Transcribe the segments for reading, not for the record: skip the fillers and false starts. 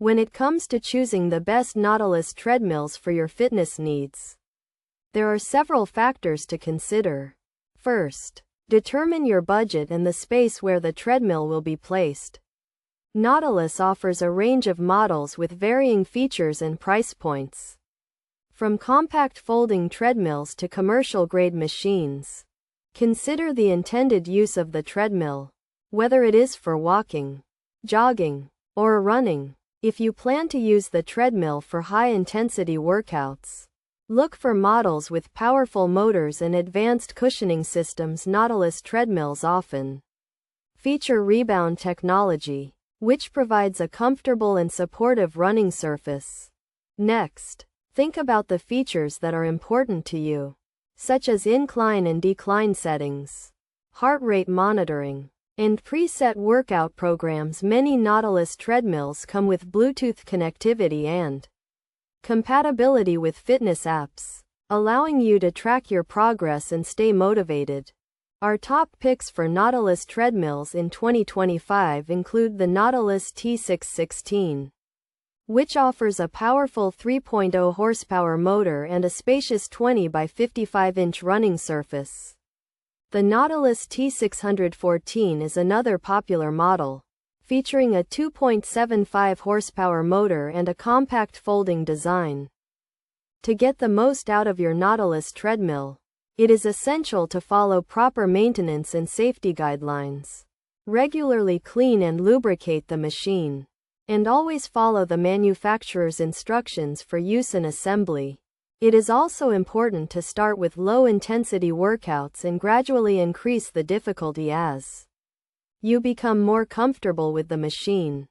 When it comes to choosing the best Nautilus treadmills for your fitness needs, there are several factors to consider. First, determine your budget and the space where the treadmill will be placed. Nautilus offers a range of models with varying features and price points, from compact folding treadmills to commercial-grade machines. Consider the intended use of the treadmill, whether it is for walking, jogging, or running. If you plan to use the treadmill for high-intensity workouts, look for models with powerful motors and advanced cushioning systems. Nautilus treadmills often feature rebound technology, which provides a comfortable and supportive running surface. Next, think about the features that are important to you, such as incline and decline settings, heart rate monitoring, and preset workout programs. Many Nautilus treadmills come with Bluetooth connectivity and compatibility with fitness apps, allowing you to track your progress and stay motivated. Our top picks for Nautilus treadmills in 2025 include the Nautilus T616, which offers a powerful 3.0 horsepower motor and a spacious 20 by 55-inch running surface. The Nautilus T614 is another popular model, featuring a 2.75 horsepower motor and a compact folding design. To get the most out of your Nautilus treadmill, it is essential to follow proper maintenance and safety guidelines. Regularly clean and lubricate the machine, and always follow the manufacturer's instructions for use and assembly. It is also important to start with low-intensity workouts and gradually increase the difficulty as you become more comfortable with the machine.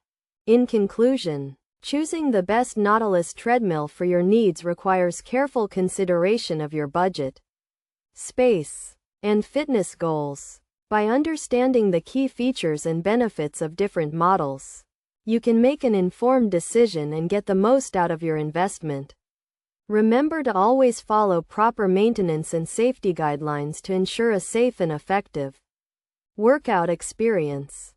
In conclusion, choosing the best Nautilus treadmill for your needs requires careful consideration of your budget, space, and fitness goals. By understanding the key features and benefits of different models, you can make an informed decision and get the most out of your investment. Remember to always follow proper maintenance and safety guidelines to ensure a safe and effective workout experience.